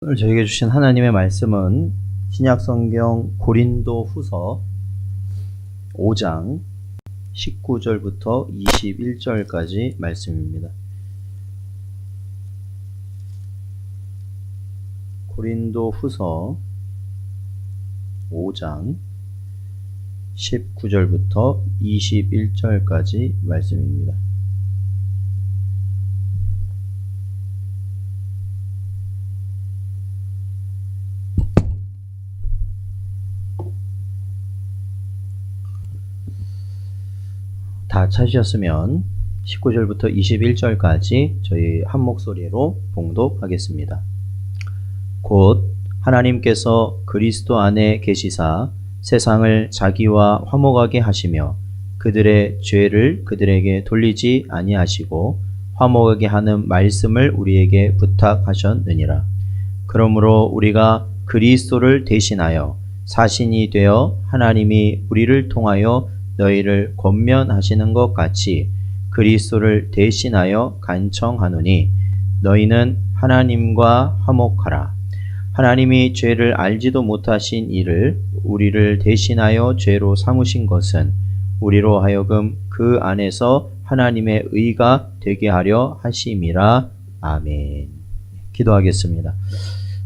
오늘 저에게 주신 하나님의 말씀은 신약성경 고린도후서 5장 19절부터 21절까지 말씀입니다. 고린도후서 5장 19절부터 21절까지 말씀입니다. 다 찾으셨으면 19절부터 21절까지 저희 한 목소리로 봉독하겠습니다. 곧 하나님께서 그리스도 안에 계시사 세상을 자기와 화목하게 하시며 그들의 죄를 그들에게 돌리지 아니하시고 화목하게 하는 말씀을 우리에게 부탁하셨느니라. 그러므로 우리가 그리스도를 대신하여 사신이 되어 하나님이 우리를 통하여 너희를 권면하시는 것 같이 그리스도를 대신하여 간청하노니 너희는 하나님과 화목하라. 하나님이 죄를 알지도 못하신 이를 우리를 대신하여 죄로 삼으신 것은 우리로 하여금 그 안에서 하나님의 의가 되게 하려 하심이라. 아멘. 기도하겠습니다.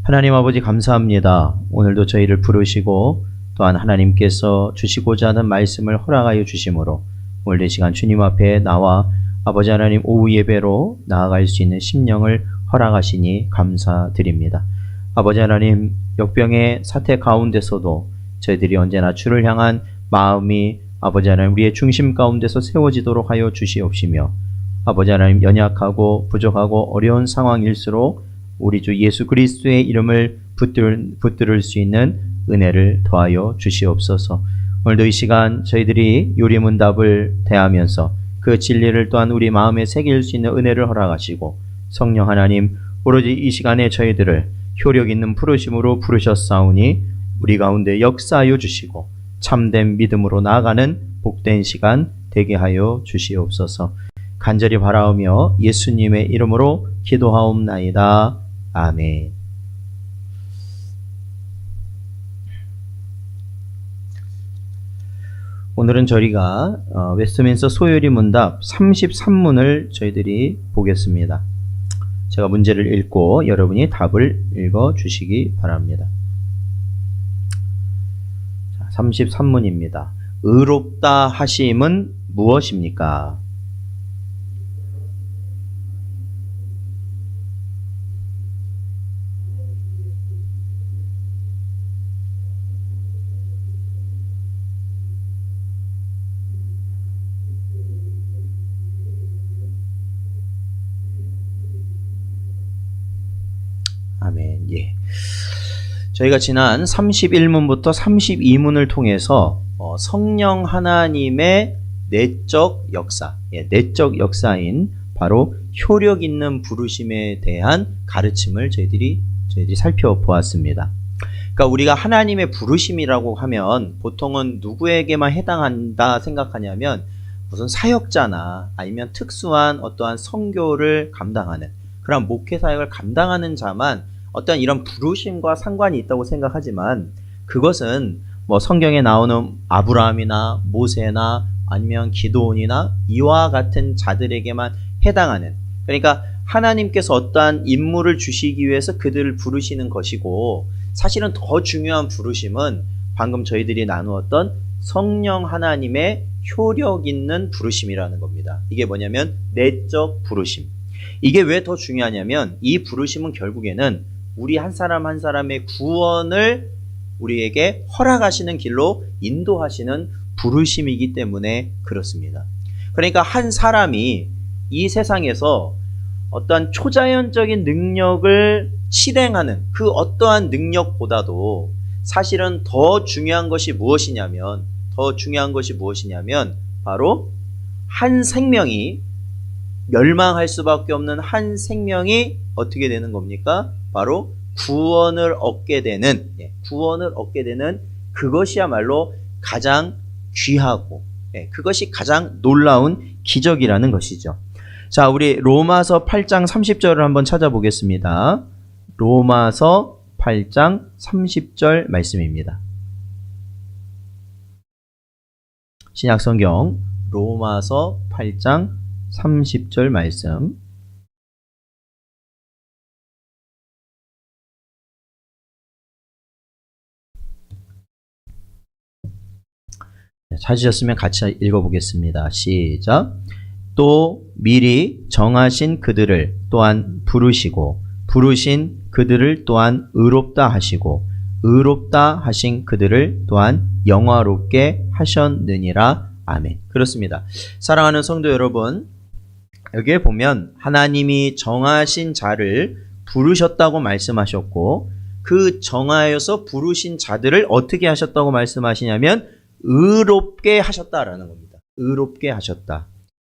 하나님 아버지 감사합니다. 오늘도 저희를 부르시고 또한 하나님께서 주시고자 하는 말씀을 허락하여 주심으로 오늘 이 시간 주님 앞에 나와 아버지 하나님 오후 예배로 나아갈 수 있는 심령을 허락하시니 감사드립니다. 아버지 하나님 역병의 사태 가운데서도 저희들이 언제나 주를 향한 마음이 아버지 하나님 우리의 중심 가운데서 세워지도록 하여 주시옵시며 아버지 하나님 연약하고 부족하고 어려운 상황일수록 우리 주 예수 그리스도의 이름을 붙들을 수 있는 은혜를 더하여 주시옵소서. 오늘도 이 시간 저희들이 요리문답을 대하면서 그 진리를 또한 우리 마음에 새길 수 있는 은혜를 허락하시고 성령 하나님 오로지 이 시간에 저희들을 효력 있는 부르심으로 부르셨사오니 우리 가운데 역사하여 주시고 참된 믿음으로 나아가는 복된 시간 되게 하여 주시옵소서. 간절히 바라오며 예수님의 이름으로 기도하옵나이다. 아멘. 오늘은 저희가 웨스트민스터 소요리 문답 33문을 저희들이 보겠습니다. 제가 문제를 읽고 여러분이 답을 읽어 주시기 바랍니다. 33문입니다. 의롭다 하심은 무엇입니까? 아멘. 예. 저희가 지난 31문부터 32문을 통해서 성령 하나님의 내적 역사, 내적 역사인 바로 효력 있는 부르심에 대한 가르침을 저희들이 살펴보았습니다. 그러니까 우리가 하나님의 부르심이라고 하면 보통은 누구에게만 해당한다 생각하냐면 무슨 사역자나 아니면 특수한 어떠한 선교를 감당하는 그런 목회 사역을 감당하는 자만 어떤 이런 부르심과 상관이 있다고 생각하지만 그것은 뭐 성경에 나오는 아브라함이나 모세나 아니면 기드온이나 이와 같은 자들에게만 해당하는, 그러니까 하나님께서 어떠한 임무를 주시기 위해서 그들을 부르시는 것이고 사실은 더 중요한 부르심은 방금 저희들이 나누었던 성령 하나님의 효력 있는 부르심이라는 겁니다. 이게 뭐냐면 내적 부르심. 이게 왜 더 중요하냐면 이 부르심은 결국에는 우리 한 사람 한 사람의 구원을 우리에게 허락하시는 길로 인도하시는 부르심이기 때문에 그렇습니다. 그러니까 한 사람이 이 세상에서 어떠한 초자연적인 능력을 실행하는 그 어떠한 능력보다도 사실은 더 중요한 것이 무엇이냐면 바로 한 생명이 멸망할 수밖에 없는 한 생명이 어떻게 되는 겁니까? 바로 구원을 얻게 되는 그것이야말로 가장 귀하고 그것이 가장 놀라운 기적이라는 것이죠. 자, 우리 로마서 8장 30절을 한번 찾아보겠습니다. 로마서 8장 30절 말씀입니다. 신약성경 로마서 8장 30절 말씀. 찾으셨으면 같이 읽어보겠습니다. 시작. 또 미리 정하신 그들을 또한 부르시고 부르신 그들을 또한 의롭다 하시고 의롭다 하신 그들을 또한 영화롭게 하셨느니라. 아멘. 그렇습니다. 사랑하는 성도 여러분, 여기에 보면 하나님이 정하신 자를 부르셨다고 말씀하셨고 그 정하여서 부르신 자들을 어떻게 하셨다고 말씀하시냐면 의롭게 하셨다라는 겁니다. 의롭게 하셨다.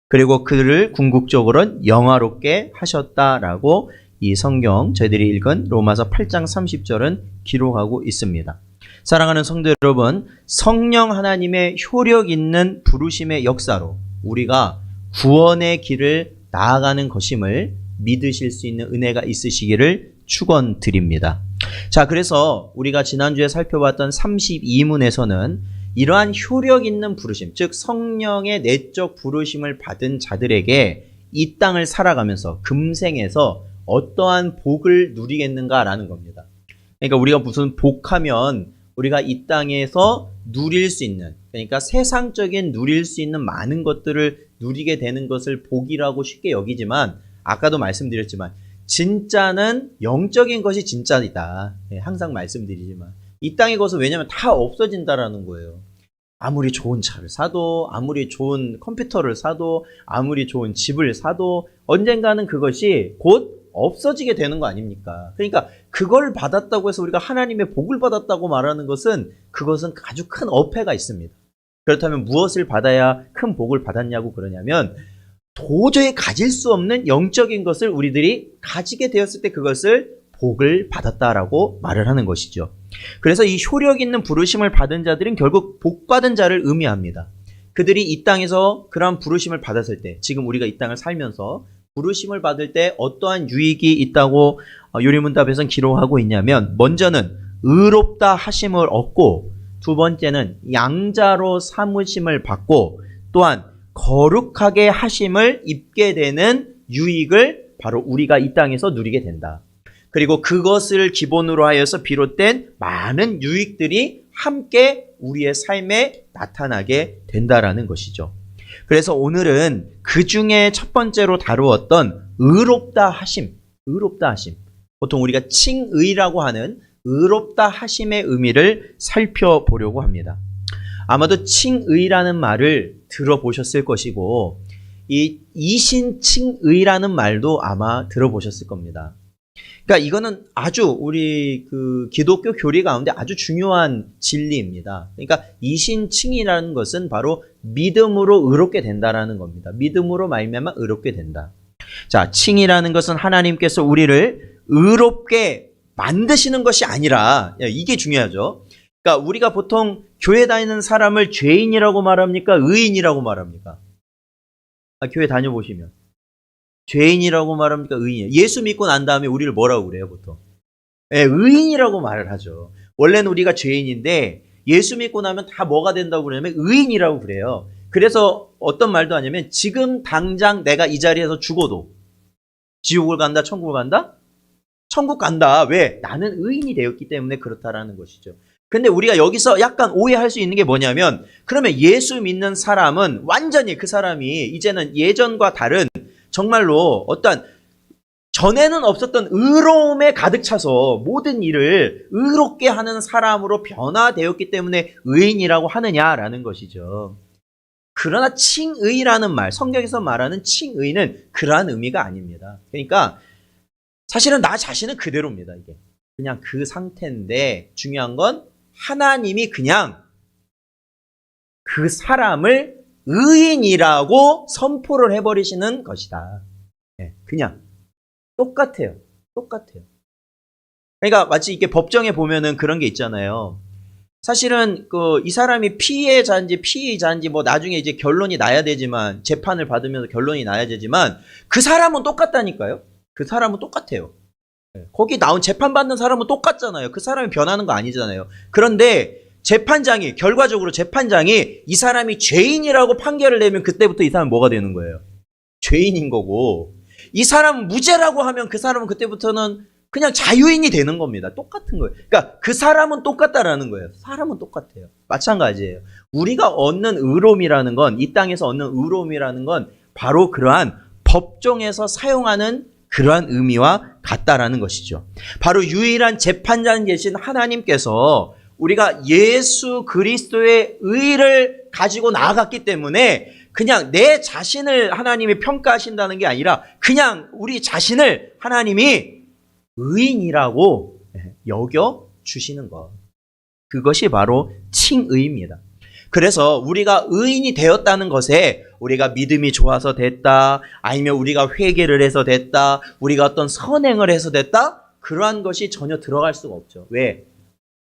그리고 그들을 궁극적으로는 영화롭게 하셨다라고 이 성경 저희들이 읽은 로마서 8장 30절은 기록하고 있습니다. 사랑하는 성도 여러분, 성령 하나님의 효력 있는 부르심의 역사로 우리가 구원의 길을 나아가는 것임을 믿으실 수 있는 은혜가 있으시기를 축원드립니다. 자, 그래서 우리가 지난주에 살펴봤던 32문에서는 이러한 효력 있는 부르심, 즉 성령의 내적 부르심을 받은 자들에게 이 땅을 살아가면서 금생에서 어떠한 복을 누리겠는가라는 겁니다. 그러니까 우리가 무슨 복하면 우리가 이 땅에서 누릴 수 있는, 그러니까 세상적인 누릴 수 있는 많은 것들을 누리게 되는 것을 복이라고 쉽게 여기지만 아까도 말씀드렸지만 진짜는 영적인 것이 진짜이다. 항상 말씀드리지만 이 땅의 것은 왜냐하면 다 없어진다라는 거예요. 아무리 좋은 차를 사도 아무리 좋은 컴퓨터를 사도 아무리 좋은 집을 사도 언젠가는 그것이 곧 없어지게 되는 거 아닙니까? 그러니까 그걸 받았다고 해서 우리가 하나님의 복을 받았다고 말하는 것은 그것은 아주 큰 어폐가 있습니다. 그렇다면 무엇을 받아야 큰 복을 받았냐고 그러냐면 도저히 가질 수 없는 영적인 것을 우리들이 가지게 되었을 때 그것을 복을 받았다라고 말을 하는 것이죠. 그래서 이 효력 있는 부르심을 받은 자들은 결국 복 받은 자를 의미합니다. 그들이 이 땅에서 그러한 부르심을 받았을 때, 지금 우리가 이 땅을 살면서 부르심을 받을 때 어떠한 유익이 있다고 요리문답에서는 기록하고 있냐면, 먼저는 의롭다 하심을 얻고, 두 번째는 양자로 삼으심을 받고, 또한 거룩하게 하심을 입게 되는 유익을 바로 우리가 이 땅에서 누리게 된다. 그리고 그것을 기본으로 하여서 비롯된 많은 유익들이 함께 우리의 삶에 나타나게 된다라는 것이죠. 그래서 오늘은 그 중에 첫 번째로 다루었던 의롭다 하심, 의롭다 하심. 보통 우리가 칭의라고 하는 의롭다 하심의 의미를 살펴보려고 합니다. 아마도 칭의라는 말을 들어보셨을 것이고 이 이신칭의라는 말도 아마 들어보셨을 겁니다. 그러니까 이거는 아주 우리 그 기독교 교리 가운데 아주 중요한 진리입니다. 그러니까 이신칭이라는 것은 바로 믿음으로 의롭게 된다라는 겁니다. 믿음으로 말미암아 의롭게 된다. 자, 칭이라는 것은 하나님께서 우리를 의롭게 만드시는 것이 아니라, 이게 중요하죠. 그러니까 우리가 보통 교회 다니는 사람을 죄인이라고 말합니까? 의인이라고 말합니까? 교회 다녀보시면. 죄인이라고 말합니까? 의인이에요. 예수 믿고 난 다음에 우리를 뭐라고 그래요, 보통? 의인이라고 말을 하죠. 원래는 우리가 죄인인데 예수 믿고 나면 다 뭐가 된다고 그러냐면 의인이라고 그래요. 그래서 어떤 말도 하냐면 지금 당장 내가 이 자리에서 죽어도 지옥을 간다, 천국을 간다? 천국 간다. 왜? 나는 의인이 되었기 때문에 그렇다라는 것이죠. 근데 우리가 여기서 약간 오해할 수 있는 게 뭐냐면 그러면 예수 믿는 사람은 완전히 그 사람이 이제는 예전과 다른 정말로 어떤 전에는 없었던 의로움에 가득 차서 모든 일을 의롭게 하는 사람으로 변화되었기 때문에 의인이라고 하느냐라는 것이죠. 그러나 칭의라는 말, 성경에서 말하는 칭의는 그러한 의미가 아닙니다. 그러니까 사실은 나 자신은 그대로입니다. 이게 그냥 그 상태인데 중요한 건 하나님이 그냥 그 사람을 의인이라고 선포를 해버리시는 것이다. 그냥 똑같아요. 똑같아요. 그러니까 마치 이렇게 법정에 보면은 그런 게 있잖아요. 사실은 이 사람이 피해자인지 뭐 나중에 이제 결론이 나야 되지만 재판을 받으면서 결론이 나야 되지만 그 사람은 똑같다니까요. 그 사람은 똑같아요. 거기 나온 재판받는 사람은 똑같잖아요. 그 사람이 변하는 거 아니잖아요. 그런데 결과적으로 재판장이 이 사람이 죄인이라고 판결을 내면 그때부터 이 사람은 뭐가 되는 거예요? 죄인인 거고, 이 사람은 무죄라고 하면 그 사람은 그때부터는 그냥 자유인이 되는 겁니다. 똑같은 거예요. 그러니까 그 사람은 똑같다라는 거예요. 사람은 똑같아요. 마찬가지예요. 우리가 얻는 의로움이라는 건, 이 땅에서 얻는 의로움이라는 건 바로 그러한 법정에서 사용하는 그러한 의미와 같다라는 것이죠. 바로 유일한 재판장 계신 하나님께서 우리가 예수 그리스도의 의를 가지고 나아갔기 때문에 그냥 내 자신을 하나님이 평가하신다는 게 아니라 그냥 우리 자신을 하나님이 의인이라고 여겨 주시는 것. 그것이 바로 칭의입니다. 그래서 우리가 의인이 되었다는 것에 우리가 믿음이 좋아서 됐다, 아니면 우리가 회개를 해서 됐다, 우리가 어떤 선행을 해서 됐다, 그러한 것이 전혀 들어갈 수가 없죠. 왜?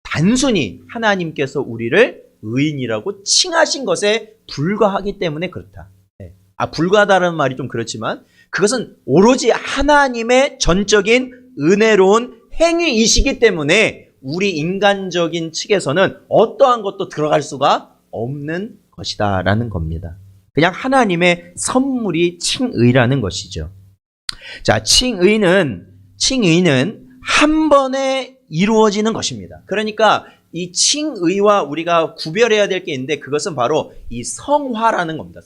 단순히 하나님께서 우리를 의인이라고 칭하신 것에 불과하기 때문에 그렇다. 불과하다는 말이 좀 그렇지만 그것은 오로지 하나님의 전적인 은혜로운 행위이시기 때문에 우리 인간적인 측에서는 어떠한 것도 들어갈 수가 없는 것이다 라는 겁니다. 그냥 하나님의 선물이 칭의라는 것이죠. 자, 칭의는 한 번에 이루어지는 것입니다. 그러니까 이 칭의와 우리가 구별해야 될 게 있는데 그것은 바로 이 성화라는 겁니다.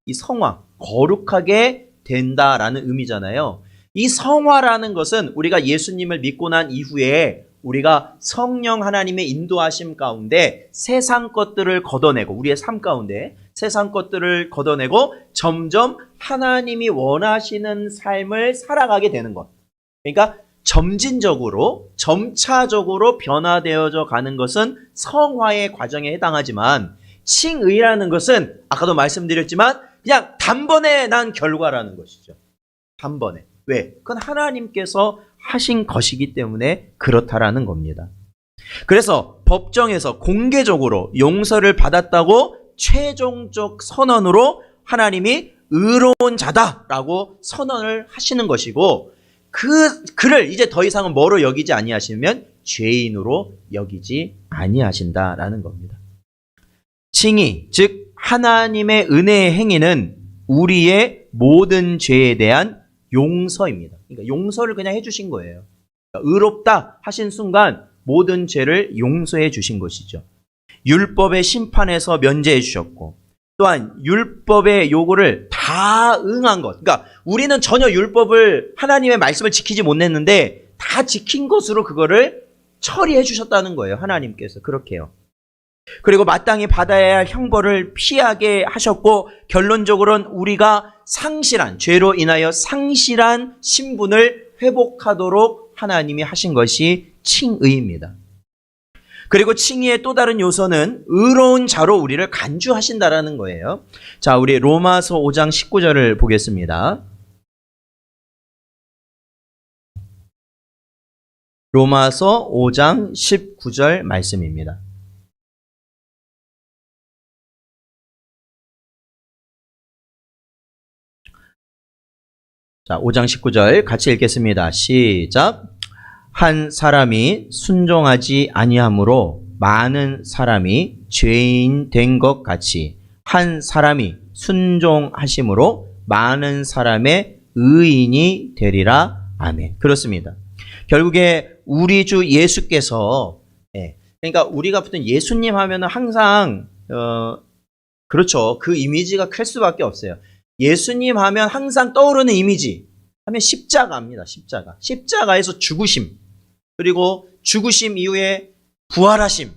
이 성화, 거룩하게 된다라는 의미잖아요. 이 성화라는 것은 우리가 예수님을 믿고 난 이후에 우리가 성령 하나님의 인도하심 가운데 세상 것들을 걷어내고, 우리의 삶 가운데 세상 것들을 걷어내고 점점 하나님이 원하시는 삶을 살아가게 되는 것. 그러니까 점차적으로 변화되어져 가는 것은 성화의 과정에 해당하지만, 칭의라는 것은 아까도 말씀드렸지만 그냥 단번에 난 결과라는 것이죠. 단번에. 왜? 그건 하나님께서 하신 것이기 때문에 그렇다라는 겁니다. 그래서 법정에서 공개적으로 용서를 받았다고 최종적 선언으로 하나님이 의로운 자다라고 선언을 하시는 것이고, 그를 이제 더 이상은 뭐로 여기지 아니하시면 죄인으로 여기지 아니하신다라는 겁니다. 칭의, 즉 하나님의 은혜의 행위는 우리의 모든 죄에 대한 용서입니다. 그러니까 용서를 그냥 해주신 거예요. 그러니까 의롭다 하신 순간 모든 죄를 용서해 주신 것이죠. 율법의 심판에서 면제해 주셨고, 또한 율법의 요구를 다 응한 것. 그러니까 우리는 전혀 율법을, 하나님의 말씀을 지키지 못했는데 다 지킨 것으로 그거를 처리해 주셨다는 거예요. 하나님께서 그렇게요. 그리고 마땅히 받아야 할 형벌을 피하게 하셨고, 결론적으로는 우리가 죄로 인하여 상실한 신분을 회복하도록 하나님이 하신 것이 칭의입니다. 그리고 칭의의 또 다른 요소는 의로운 자로 우리를 간주하신다라는 거예요. 자, 우리 로마서 5장 19절을 보겠습니다. 로마서 5장 19절 말씀입니다. 자, 5장 19절 같이 읽겠습니다. 시작. 한 사람이 순종하지 아니함으로 많은 사람이 죄인 된 것 같이 한 사람이 순종하심으로 많은 사람의 의인이 되리라. 아멘. 그렇습니다. 결국에 우리 주 예수께서, 그러니까 우리가 보통 예수님 하면은 항상 그렇죠. 그 이미지가 클 수밖에 없어요. 예수님 하면 항상 떠오르는 이미지 하면 십자가입니다. 십자가에서 죽으심, 그리고 죽으심 이후에 부활하심,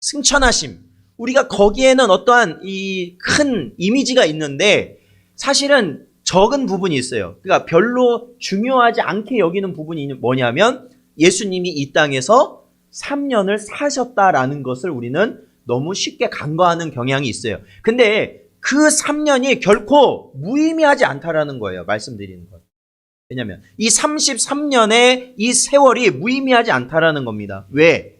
승천하심. 우리가 거기에는 어떠한 이 큰 이미지가 있는데 사실은 적은 부분이 있어요. 그러니까 별로 중요하지 않게 여기는 부분이 뭐냐면 예수님이 이 땅에서 3년을 사셨다라는 것을 우리는 너무 쉽게 간과하는 경향이 있어요. 근데 그 3년이 결코 무의미하지 않다라는 거예요. 말씀드리는 것. 왜냐하면 이 33년의 이 세월이 무의미하지 않다라는 겁니다. 왜?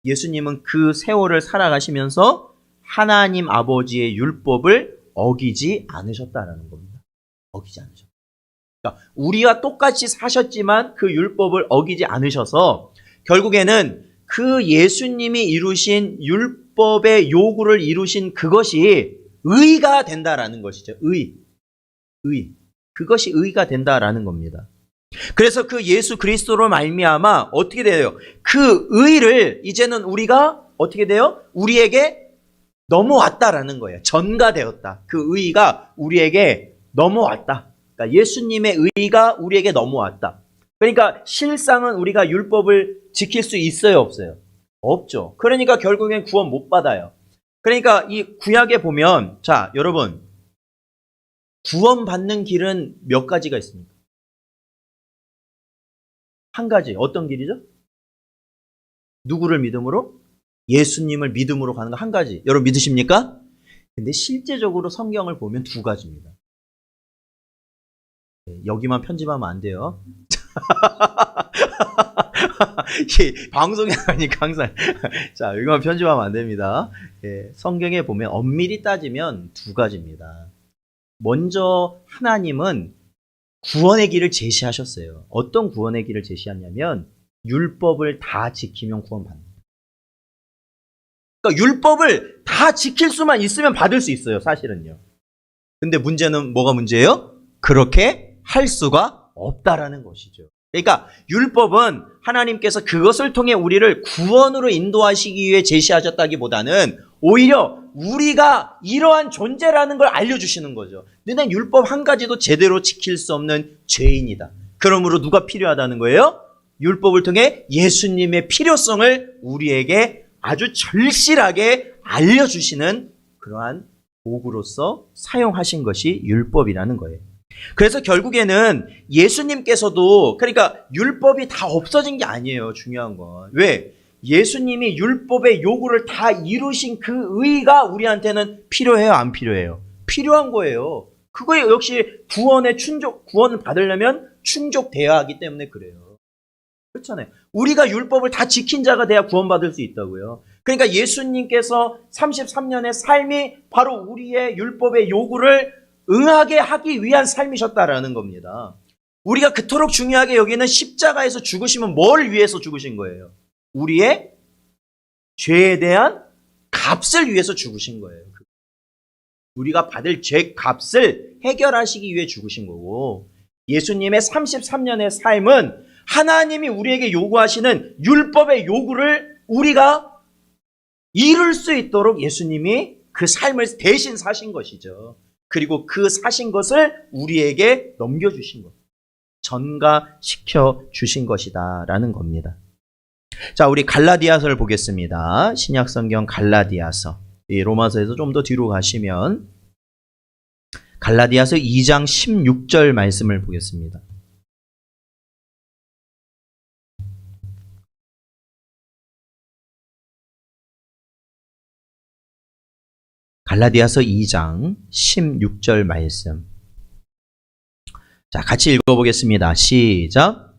예수님은 그 세월을 살아가시면서 하나님 아버지의 율법을 어기지 않으셨다라는 겁니다. 어기지 않으셨다. 그러니까 우리와 똑같이 사셨지만 그 율법을 어기지 않으셔서 결국에는 그 예수님이 이루신 율법의 요구를 이루신 그것이 의가 된다라는 것이죠. 의. 그것이 의가 된다라는 겁니다. 그래서 그 예수 그리스도로 말미암아 어떻게 돼요? 그 의를 이제는 우리가 어떻게 돼요? 우리에게 넘어왔다라는 거예요. 전가되었다. 그 의가 우리에게 넘어왔다. 그러니까 예수님의 의가 우리에게 넘어왔다. 그러니까 실상은 우리가 율법을 지킬 수 있어요, 없어요? 없죠. 그러니까 결국엔 구원 못 받아요. 그러니까 이 구약에 보면, 자, 여러분, 구원 받는 길은 몇 가지가 있습니까? 한 가지. 어떤 길이죠? 누구를 믿음으로? 예수님을 믿음으로 가는 거 한 가지. 여러분 믿으십니까? 근데 실제적으로 성경을 보면 두 가지입니다. 여기만 편집하면 안 돼요. 방송에 하니까 항상 자, 여기만 편집하면 안 됩니다. 성경에 보면 엄밀히 따지면 두 가지입니다. 먼저 하나님은 구원의 길을 제시하셨어요. 어떤 구원의 길을 제시하냐면 율법을 다 지키면 구원받는 거예요. 그러니까 율법을 다 지킬 수만 있으면 받을 수 있어요, 사실은요. 근데 문제는 뭐가 문제예요? 그렇게 할 수가 없다라는 것이죠. 그러니까 율법은 하나님께서 그것을 통해 우리를 구원으로 인도하시기 위해 제시하셨다기보다는 오히려 우리가 이러한 존재라는 걸 알려주시는 거죠. 너는 율법 한 가지도 제대로 지킬 수 없는 죄인이다. 그러므로 누가 필요하다는 거예요? 율법을 통해 예수님의 필요성을 우리에게 아주 절실하게 알려주시는 그러한 도구로서 사용하신 것이 율법이라는 거예요. 그래서 결국에는 예수님께서도, 그러니까 율법이 다 없어진 게 아니에요. 중요한 건. 왜? 예수님이 율법의 요구를 다 이루신 그 의가 우리한테는 필요해요, 안 필요해요? 필요한 거예요. 그거에 역시 구원을 받으려면 충족돼야 하기 때문에 그래요. 그렇잖아요. 우리가 율법을 다 지킨 자가 돼야 구원받을 수 있다고요. 그러니까 예수님께서 33년의 삶이 바로 우리의 율법의 요구를 응하게 하기 위한 삶이셨다라는 겁니다. 우리가 그토록 중요하게 여기는 십자가에서 죽으시면 뭘 위해서 죽으신 거예요? 우리의 죄에 대한 값을 위해서 죽으신 거예요. 우리가 받을 죄 값을 해결하시기 위해 죽으신 거고, 예수님의 33년의 삶은 하나님이 우리에게 요구하시는 율법의 요구를 우리가 이룰 수 있도록 예수님이 그 삶을 대신 사신 것이죠. 그리고 그 사신 것을 우리에게 넘겨주신 것, 전가시켜 주신 것이다 라는 겁니다. 자, 우리 갈라디아서를 보겠습니다. 신약성경 갈라디아서. 이 로마서에서 좀 더 뒤로 가시면 갈라디아서 2장 16절 말씀을 보겠습니다. 갈라디아서 2장 16절 말씀. 자, 같이 읽어보겠습니다. 시작.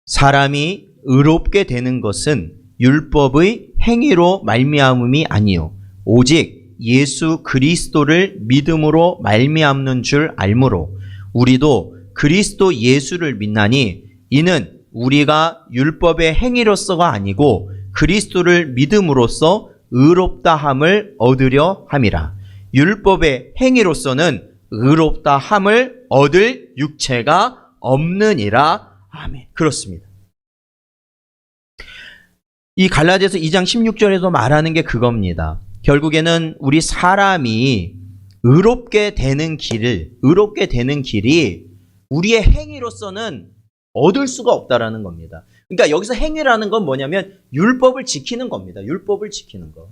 사람이 의롭게 되는 것은 율법의 행위로 말미암음이 아니요 오직 예수 그리스도를 믿음으로 말미암는 줄 알므로 우리도 그리스도 예수를 믿나니 이는 우리가 율법의 행위로서가 아니고 그리스도를 믿음으로써 의롭다함을 얻으려 함이라. 율법의 행위로서는 의롭다함을 얻을 육체가 없느니라. 아멘. 그렇습니다. 이 갈라디아서 2장 16절에서 말하는 게 그겁니다. 결국에는 우리 사람이 의롭게 되는 길이 우리의 행위로서는 얻을 수가 없다라는 겁니다. 그러니까 여기서 행위라는 건 뭐냐면 율법을 지키는 겁니다. 율법을 지키는 거.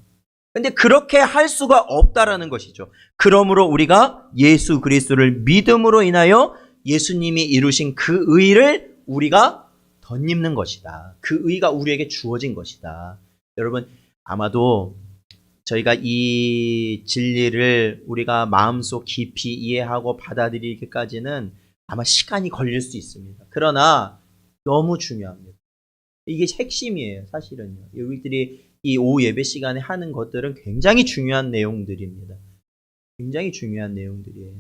근데 그렇게 할 수가 없다라는 것이죠. 그러므로 우리가 예수 그리스도를 믿음으로 인하여 예수님이 이루신 그 의를 우리가 덧입는 것이다. 그 의가 우리에게 주어진 것이다. 여러분, 아마도 저희가 이 진리를 우리가 마음속 깊이 이해하고 받아들이기까지는 아마 시간이 걸릴 수 있습니다. 그러나 너무 중요합니다. 이게 핵심이에요, 사실은요. 우리들이 이 오후 예배 시간에 하는 것들은 굉장히 중요한 내용들입니다. 굉장히 중요한 내용들이에요.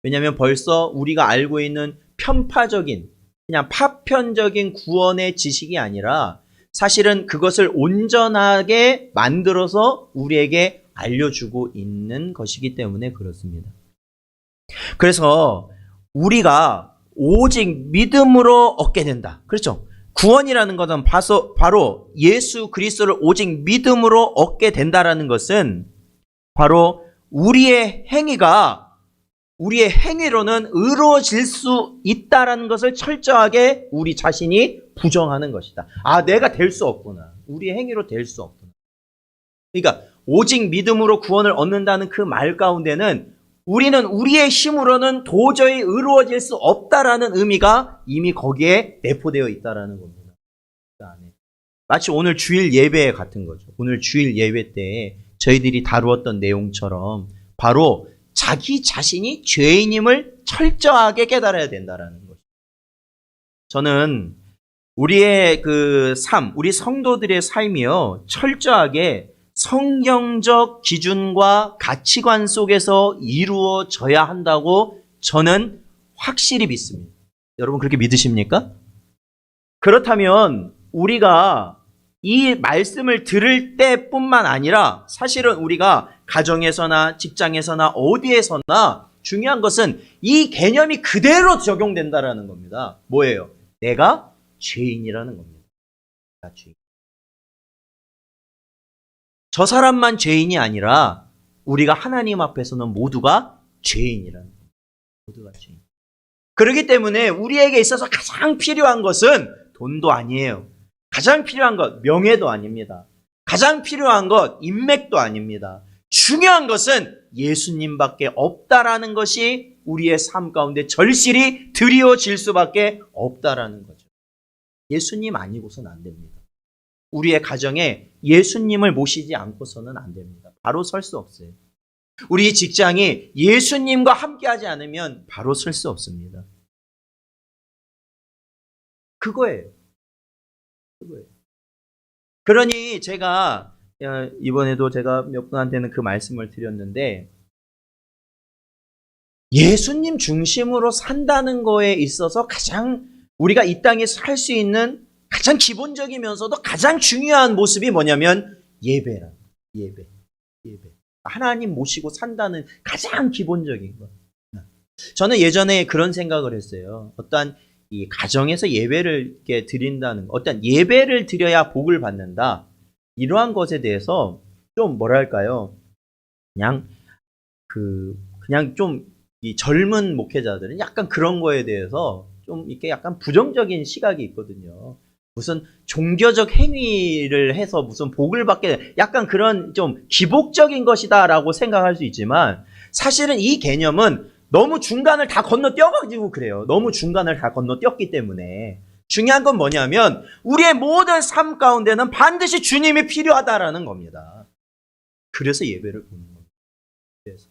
왜냐하면 벌써 우리가 알고 있는 편파적인, 그냥 파편적인 구원의 지식이 아니라 사실은 그것을 온전하게 만들어서 우리에게 알려주고 있는 것이기 때문에 그렇습니다. 그래서 우리가 오직 믿음으로 얻게 된다. 그렇죠? 구원이라는 것은 바로 예수 그리스도를 오직 믿음으로 얻게 된다라는 것은 바로 우리의 행위로는 의로워질 수 있다라는 것을 철저하게 우리 자신이 부정하는 것이다. 아, 내가 될 수 없구나. 우리의 행위로 될 수 없구나. 그러니까 오직 믿음으로 구원을 얻는다는 그 말 가운데는 우리는 우리의 힘으로는 도저히 의로워질 수 없다라는 의미가 이미 거기에 내포되어 있다라는 겁니다. 마치 오늘 주일 예배 같은 거죠. 오늘 주일 예배 때 저희들이 다루었던 내용처럼 바로 자기 자신이 죄인임을 철저하게 깨달아야 된다라는 거죠. 저는 우리의 우리 성도들의 삶이요, 철저하게 성경적 기준과 가치관 속에서 이루어져야 한다고 저는 확실히 믿습니다. 여러분 그렇게 믿으십니까? 그렇다면 우리가 이 말씀을 들을 때뿐만 아니라 사실은 우리가 가정에서나 직장에서나 어디에서나 중요한 것은 이 개념이 그대로 적용된다라는 겁니다. 뭐예요? 내가 죄인이라는 겁니다. 내가 죄인. 저 사람만 죄인이 아니라 우리가 하나님 앞에서는 모두가 죄인이라는 겁니다. 모두가 죄인. 그렇기 때문에 우리에게 있어서 가장 필요한 것은 돈도 아니에요. 가장 필요한 것 명예도 아닙니다. 가장 필요한 것 인맥도 아닙니다. 중요한 것은 예수님밖에 없다라는 것이 우리의 삶 가운데 절실히 드리워질 수밖에 없다라는 거죠. 예수님 아니고서는 안 됩니다. 우리의 가정에 예수님을 모시지 않고서는 안 됩니다. 바로 설 수 없어요. 우리 직장이 예수님과 함께하지 않으면 바로 설 수 없습니다. 그거예요. 그러니 제가 이번에도 제가 몇 분한테는 그 말씀을 드렸는데, 예수님 중심으로 산다는 거에 있어서 가장 우리가 이 땅에서 할 수 있는 가장 기본적이면서도 가장 중요한 모습이 뭐냐면 예배라. 예배. 하나님 모시고 산다는 가장 기본적인 것. 저는 예전에 그런 생각을 했어요. 어떠한 이 가정에서 예배를 이렇게 드린다는, 어떤 예배를 드려야 복을 받는다, 이러한 것에 대해서 좀 뭐랄까요, 그냥 좀 이 젊은 목회자들은 약간 그런 거에 대해서 좀 이렇게 약간 부정적인 시각이 있거든요. 무슨 종교적 행위를 해서 무슨 복을 받게, 약간 그런 좀 기복적인 것이다라고 생각할 수 있지만, 사실은 이 개념은 너무 중간을 다 건너뛰어가지고 그래요. 너무 중간을 다 건너뛰었기 때문에. 중요한 건 뭐냐면 우리의 모든 삶 가운데는 반드시 주님이 필요하다라는 겁니다. 그래서 예배를 보는 겁니다. 그래서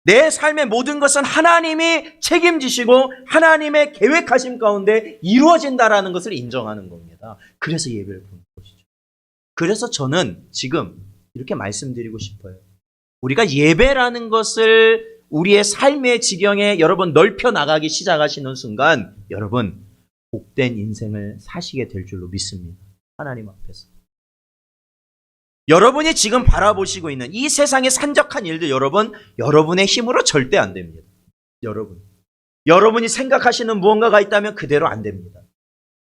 내 삶의 모든 것은 하나님이 책임지시고 하나님의 계획하심 가운데 이루어진다라는 것을 인정하는 겁니다. 그래서 예배를 보는 것이죠. 그래서 저는 지금 이렇게 말씀드리고 싶어요. 우리가 예배라는 것을 우리의 삶의 지경에 여러분 넓혀 나가기 시작하시는 순간 여러분 복된 인생을 사시게 될 줄로 믿습니다. 하나님 앞에서. 여러분이 지금 바라보시고 있는 이 세상의 산적한 일들, 여러분의 힘으로 절대 안 됩니다. 여러분이 생각하시는 무언가가 있다면 그대로 안 됩니다.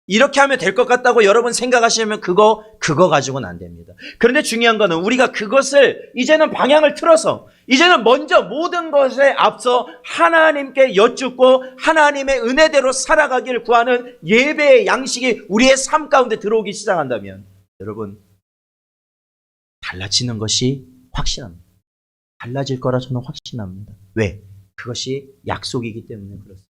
이렇게 하면 될 것 같다고 여러분 생각하시면 그거 가지고는 안 됩니다. 그런데 중요한 거는 우리가 그것을 이제는 방향을 틀어서 이제는 먼저 모든 것에 앞서 하나님께 여쭙고 하나님의 은혜대로 살아가기를 구하는 예배의 양식이 우리의 삶 가운데 들어오기 시작한다면 여러분 달라지는 것이 확신합니다. 달라질 거라 저는 확신합니다. 왜? 그것이 약속이기 때문에 그렇습니다.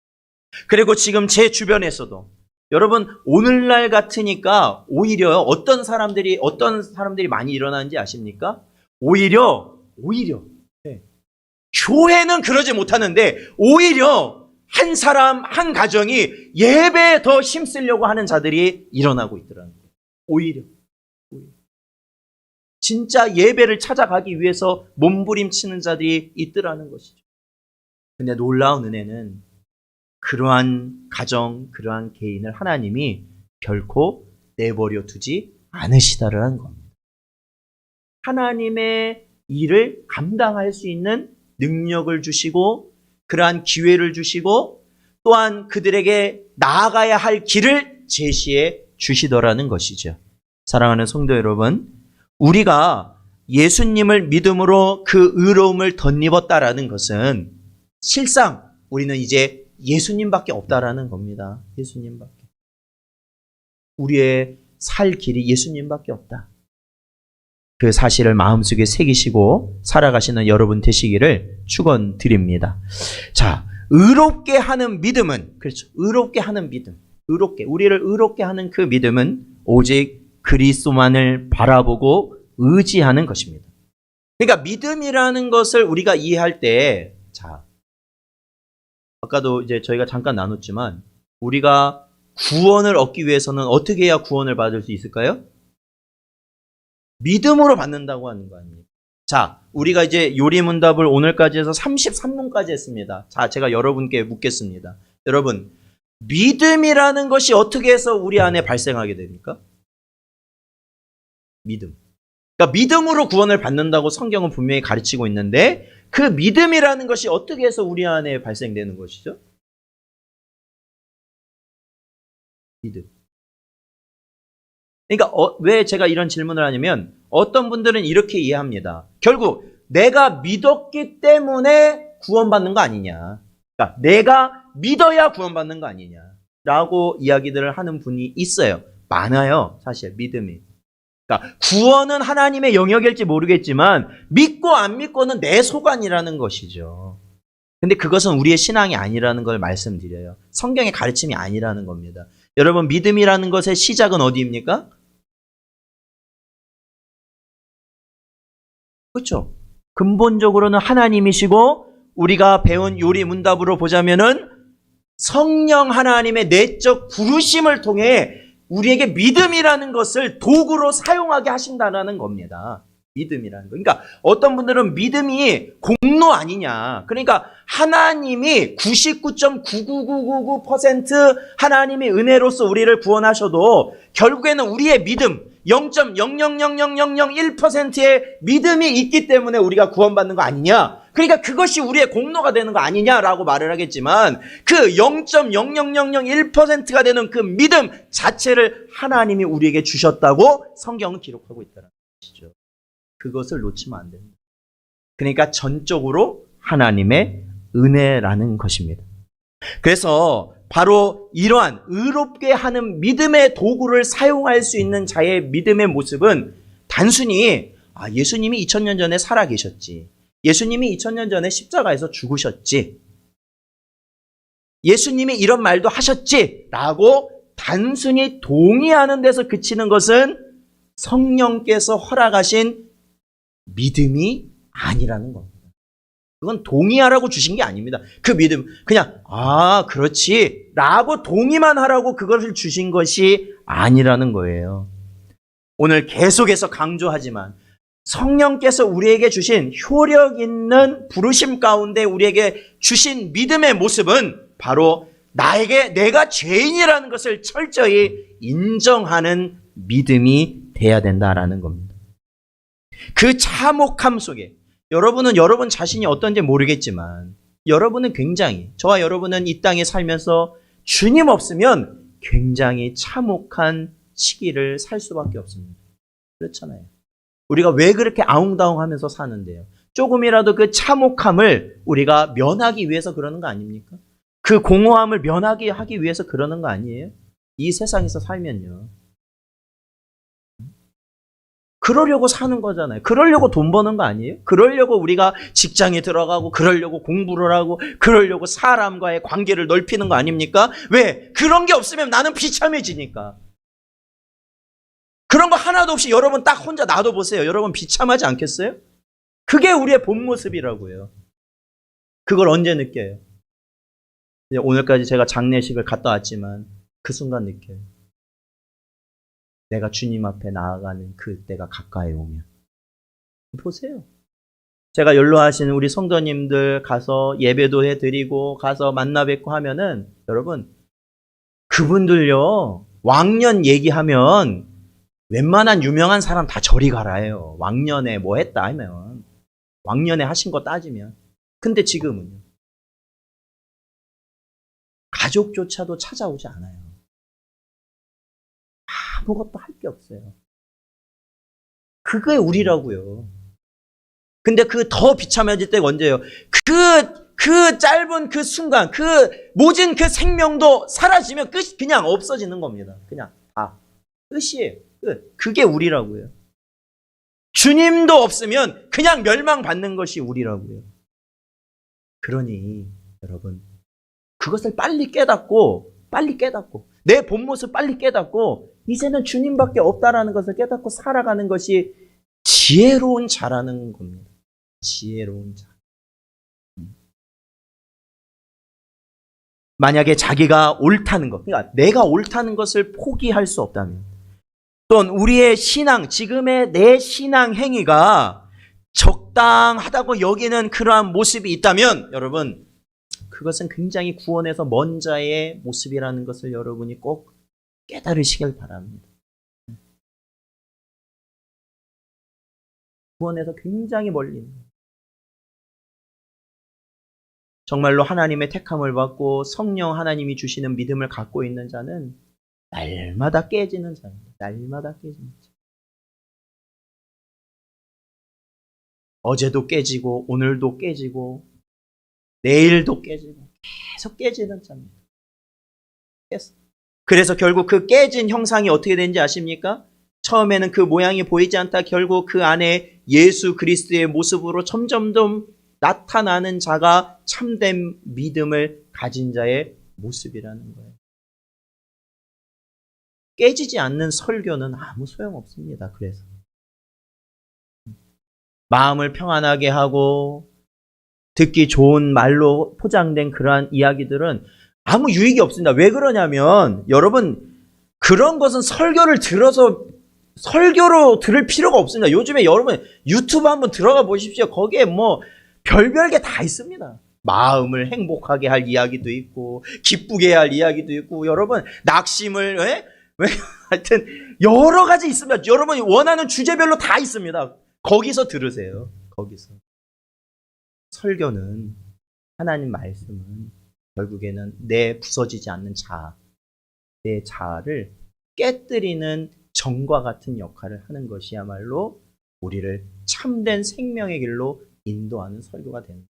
그리고 지금 제 주변에서도 여러분 오늘날 같으니까 오히려 어떤 사람들이 많이 일어나는지 아십니까? 오히려 네. 교회는 그러지 못하는데 오히려 한 사람 한 가정이 예배에 더 힘쓰려고 하는 자들이 일어나고 있더라는 거예요. 오히려 진짜 예배를 찾아가기 위해서 몸부림치는 자들이 있더라는 것이죠. 근데 놀라운 은혜는 그러한 가정, 그러한 개인을 하나님이 결코 내버려 두지 않으시다라는 겁니다. 하나님의 일을 감당할 수 있는 능력을 주시고 그러한 기회를 주시고 또한 그들에게 나아가야 할 길을 제시해 주시더라는 것이죠. 사랑하는 성도 여러분, 우리가 예수님을 믿음으로 그 의로움을 덧입었다라는 것은 실상 우리는 이제 예수님밖에 없다라는 겁니다. 예수님밖에. 우리의 살 길이 예수님밖에 없다. 그 사실을 마음속에 새기시고 살아가시는 여러분 되시기를 축원드립니다. 자, 의롭게 하는 믿음은, 그렇죠. 의롭게 하는 믿음. 우리를 의롭게 하는 그 믿음은 오직 그리스도만을 바라보고 의지하는 것입니다. 그러니까 믿음이라는 것을 우리가 이해할 때, 자, 아까도 이제 저희가 잠깐 나눴지만, 우리가 구원을 얻기 위해서는 어떻게 해야 구원을 받을 수 있을까요? 믿음으로 받는다고 하는 거 아닙니까? 자, 우리가 이제 요리문답을 오늘까지 해서 33문까지 했습니다. 자, 제가 여러분께 묻겠습니다. 여러분, 믿음이라는 것이 어떻게 해서 우리 안에 발생하게 됩니까? 믿음. 그러니까 믿음으로 구원을 받는다고 성경은 분명히 가르치고 있는데 그 믿음이라는 것이 어떻게 해서 우리 안에 발생되는 것이죠? 믿음. 그러니까 왜 제가 이런 질문을 하냐면 어떤 분들은 이렇게 이해합니다. 결국 내가 믿었기 때문에 구원받는 거 아니냐. 그러니까 내가 믿어야 구원받는 거 아니냐라고 이야기들을 하는 분이 있어요. 많아요. 사실 믿음이. 그러니까 구원은 하나님의 영역일지 모르겠지만 믿고 안 믿고는 내 소관이라는 것이죠. 근데 그것은 우리의 신앙이 아니라는 걸 말씀드려요. 성경의 가르침이 아니라는 겁니다. 여러분, 믿음이라는 것의 시작은 어디입니까? 그렇죠. 근본적으로는 하나님이시고 우리가 배운 요리문답으로 보자면은 성령 하나님의 내적 부르심을 통해 우리에게 믿음이라는 것을 도구로 사용하게 하신다는 겁니다. 믿음이라는 거. 그러니까 어떤 분들은 믿음이 공로 아니냐. 그러니까 하나님이 99.99999% 하나님이 은혜로서 우리를 구원하셔도 결국에는 우리의 믿음 0.0000001%의 믿음이 있기 때문에 우리가 구원받는 거 아니냐. 그러니까 그것이 우리의 공로가 되는 거 아니냐라고 말을 하겠지만 그 0.00001%가 되는 그 믿음 자체를 하나님이 우리에게 주셨다고 성경은 기록하고 있다는 것이죠. 그것을 놓치면 안 됩니다. 그러니까 전적으로 하나님의 은혜라는 것입니다. 그래서 바로 이러한 의롭게 하는 믿음의 도구를 사용할 수 있는 자의 믿음의 모습은 단순히 예수님이 2000년 전에 살아계셨지. 예수님이 2000년 전에 십자가에서 죽으셨지. 예수님이 이런 말도 하셨지. 라고 단순히 동의하는 데서 그치는 것은 성령께서 허락하신 믿음이 아니라는 겁니다. 그건 동의하라고 주신 게 아닙니다. 그 믿음 그냥 그렇지 라고 동의만 하라고 그것을 주신 것이 아니라는 거예요. 오늘 계속해서 강조하지만 성령께서 우리에게 주신 효력 있는 부르심 가운데 우리에게 주신 믿음의 모습은 바로 내가 죄인이라는 것을 철저히 인정하는 믿음이 돼야 된다라는 겁니다. 그 참혹함 속에 여러분은 여러분 자신이 어떤지 모르겠지만 여러분은 굉장히 저와 여러분은 이 땅에 살면서 주님 없으면 굉장히 참혹한 시기를 살 수밖에 없습니다. 그렇잖아요. 우리가 왜 그렇게 아웅다웅하면서 사는데요? 조금이라도 그 참혹함을 우리가 면하기 위해서 그러는 거 아닙니까? 그 공허함을 면하게 하기 위해서 그러는 거 아니에요? 이 세상에서 살면요. 그러려고 사는 거잖아요. 그러려고 돈 버는 거 아니에요? 그러려고 우리가 직장에 들어가고 그러려고 공부를 하고 그러려고 사람과의 관계를 넓히는 거 아닙니까? 왜? 그런 게 없으면 나는 비참해지니까. 그런 거 하나도 없이 여러분 딱 혼자 놔둬보세요. 여러분 비참하지 않겠어요? 그게 우리의 본 모습이라고요. 그걸 언제 느껴요? 오늘까지 제가 장례식을 갔다 왔지만 그 순간 느껴요. 내가 주님 앞에 나아가는 그 때가 가까이 오면. 보세요. 제가 연로하신 우리 성도님들 가서 예배도 해드리고 가서 만나 뵙고 하면은 여러분 그분들요 왕년 얘기하면 웬만한 유명한 사람 다 저리 가라 해요. 왕년에 뭐 했다 하면 왕년에 하신 거 따지면. 근데 지금은요 가족조차도 찾아오지 않아요. 아무것도 할 게 없어요. 그게 우리라고요. 근데 그 더 비참해질 때가 언제예요? 그 짧은 그 순간, 그 모진 그 생명도 사라지면 끝, 그냥 없어지는 겁니다. 그냥 다 끝이에요. 끝. 그게 우리라고요. 주님도 없으면 그냥 멸망받는 것이 우리라고요. 그러니 여러분 그것을 빨리 깨닫고 내 본 모습 빨리 깨닫고 이제는 주님밖에 없다라는 것을 깨닫고 살아가는 것이 지혜로운 자라는 겁니다. 지혜로운 자. 만약에 자기가 옳다는 것, 그러니까 내가 옳다는 것을 포기할 수 없다면, 또는 우리의 신앙, 지금의 내 신앙 행위가 적당하다고 여기는 그러한 모습이 있다면, 여러분, 그것은 굉장히 구원에서 먼 자의 모습이라는 것을 여러분이 꼭 깨달으시길 바랍니다. 구원에서 굉장히 멀리 있는 정말로 하나님의 택함을 받고 성령 하나님이 주시는 믿음을 갖고 있는 자는 날마다 깨지는 자입니다. 날마다 깨지는 자. 어제도 깨지고 오늘도 깨지고 내일도 깨지고 계속 깨지는 자입니다. 그래서 결국 그 깨진 형상이 어떻게 되는지 아십니까? 처음에는 그 모양이 보이지 않다 결국 그 안에 예수 그리스도의 모습으로 점점점 나타나는 자가 참된 믿음을 가진 자의 모습이라는 거예요. 깨지지 않는 설교는 아무 소용없습니다. 그래서 마음을 평안하게 하고 듣기 좋은 말로 포장된 그러한 이야기들은 아무 유익이 없습니다. 왜 그러냐면 여러분 그런 것은 설교를 들어서 설교로 들을 필요가 없습니다. 요즘에 여러분 유튜브 한번 들어가 보십시오. 거기에 뭐 별별 게 다 있습니다. 마음을 행복하게 할 이야기도 있고 기쁘게 할 이야기도 있고 여러분 낙심을 왜 하여튼 여러 가지 있습니다. 여러분이 원하는 주제별로 다 있습니다. 거기서 들으세요. 거기서. 설교는 하나님 말씀은 결국에는 내 부서지지 않는 자아, 내 자아를 깨뜨리는 정과 같은 역할을 하는 것이야말로 우리를 참된 생명의 길로 인도하는 설교가 됩니다.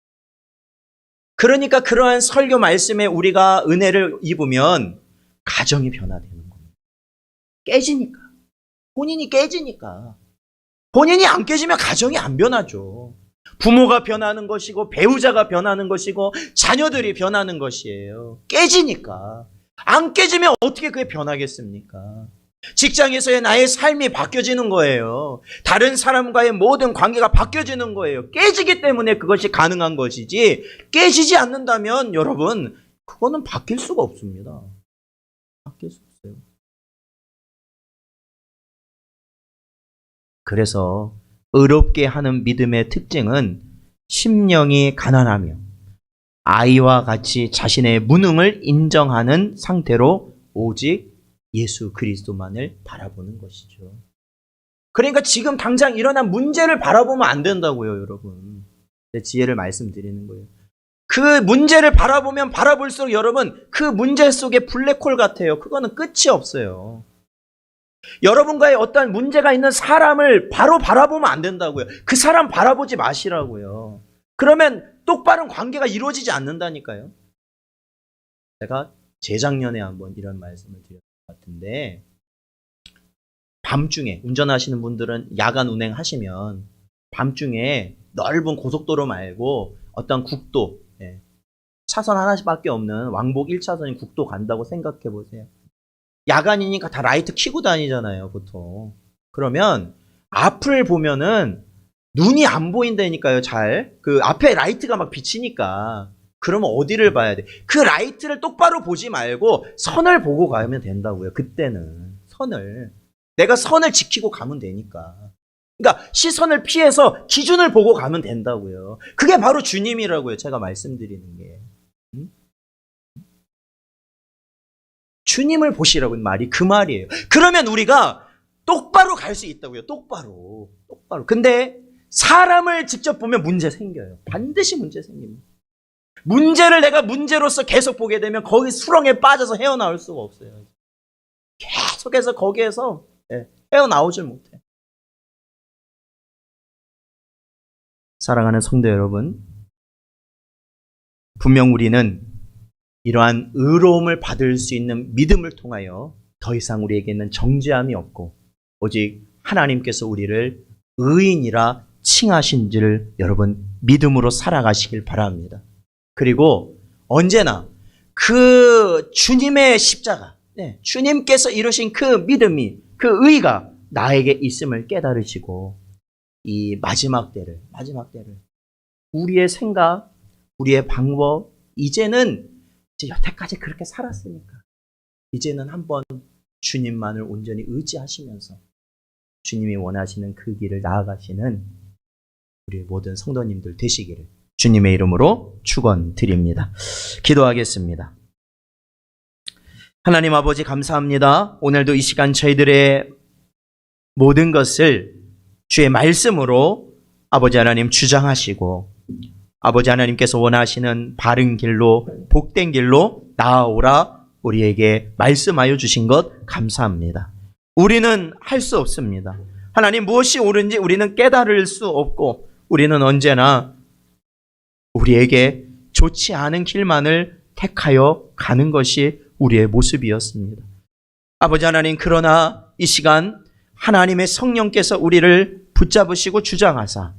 그러니까 그러한 설교 말씀에 우리가 은혜를 입으면 가정이 변화되는 겁니다. 깨지니까. 본인이 깨지니까. 본인이 안 깨지면 가정이 안 변하죠. 부모가 변하는 것이고 배우자가 변하는 것이고 자녀들이 변하는 것이에요. 깨지니까. 안 깨지면 어떻게 그게 변하겠습니까? 직장에서의 나의 삶이 바뀌어지는 거예요. 다른 사람과의 모든 관계가 바뀌어지는 거예요. 깨지기 때문에 그것이 가능한 것이지 깨지지 않는다면 여러분 그거는 바뀔 수가 없습니다. 바뀔 수 없어요. 그래서 의롭게 하는 믿음의 특징은 심령이 가난하며 아이와 같이 자신의 무능을 인정하는 상태로 오직 예수 그리스도만을 바라보는 것이죠. 그러니까 지금 당장 일어난 문제를 바라보면 안 된다고요, 여러분. 제 지혜를 말씀드리는 거예요. 그 문제를 바라보면 바라볼수록 여러분 그 문제 속에 블랙홀 같아요. 그거는 끝이 없어요. 여러분과의 어떤 문제가 있는 사람을 바로 바라보면 안 된다고요. 그 사람 바라보지 마시라고요. 그러면 똑바른 관계가 이루어지지 않는다니까요. 제가 재작년에 한번 이런 말씀을 드렸던 것 같은데 밤중에 운전하시는 분들은 야간 운행하시면 밤중에 넓은 고속도로 말고 어떤 국도 차선 하나씩밖에 없는 왕복 1차선인 국도 간다고 생각해 보세요. 야간이니까 다 라이트 켜고 다니잖아요, 보통. 그러면 앞을 보면은 눈이 안 보인다니까요, 잘. 그 앞에 라이트가 막 비치니까. 그러면 어디를 봐야 돼? 그 라이트를 똑바로 보지 말고 선을 보고 가면 된다고요, 그때는. 선을. 내가 선을 지키고 가면 되니까. 그러니까 시선을 피해서 기준을 보고 가면 된다고요. 그게 바로 주님이라고요. 제가 말씀드리는 게. 주님을 보시라고 말이 그 말이에요. 그러면 우리가 똑바로 갈 수 있다고요. 똑바로. 근데 사람을 직접 보면 문제 생겨요. 반드시 문제 생깁니다. 문제를 내가 문제로서 계속 보게 되면 거기 수렁에 빠져서 헤어나올 수가 없어요. 계속해서 거기에서 헤어나오질 못해. 사랑하는 성도 여러분, 분명 우리는 이러한 의로움을 받을 수 있는 믿음을 통하여 더 이상 우리에게는 정죄함이 없고 오직 하나님께서 우리를 의인이라 칭하신지를 여러분 믿음으로 살아가시길 바랍니다. 그리고 언제나 그 주님의 십자가, 주님께서 이루신 그 믿음이, 그 의가 나에게 있음을 깨달으시고 이 마지막 때를 우리의 생각, 우리의 방법, 이제는 이제 여태까지 그렇게 살았으니까 이제는 한번 주님만을 온전히 의지하시면서 주님이 원하시는 그 길을 나아가시는 우리 모든 성도님들 되시기를 주님의 이름으로 축원드립니다. 기도하겠습니다. 하나님 아버지 감사합니다. 오늘도 이 시간 저희들의 모든 것을 주의 말씀으로 아버지 하나님 주장하시고 아버지 하나님께서 원하시는 바른 길로 복된 길로 나아오라 우리에게 말씀하여 주신 것 감사합니다. 우리는 할 수 없습니다. 하나님 무엇이 옳은지 우리는 깨달을 수 없고 우리는 언제나 우리에게 좋지 않은 길만을 택하여 가는 것이 우리의 모습이었습니다. 아버지 하나님, 그러나 이 시간 하나님의 성령께서 우리를 붙잡으시고 주장하사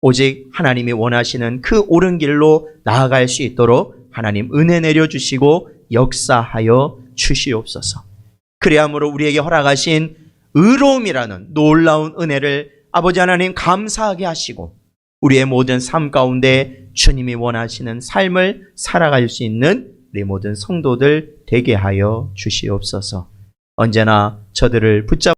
오직 하나님이 원하시는 그 옳은 길로 나아갈 수 있도록 하나님 은혜 내려주시고 역사하여 주시옵소서. 그리함으로 우리에게 허락하신 의로움이라는 놀라운 은혜를 아버지 하나님 감사하게 하시고 우리의 모든 삶 가운데 주님이 원하시는 삶을 살아갈 수 있는 우리 모든 성도들 되게 하여 주시옵소서. 언제나 저들을 붙잡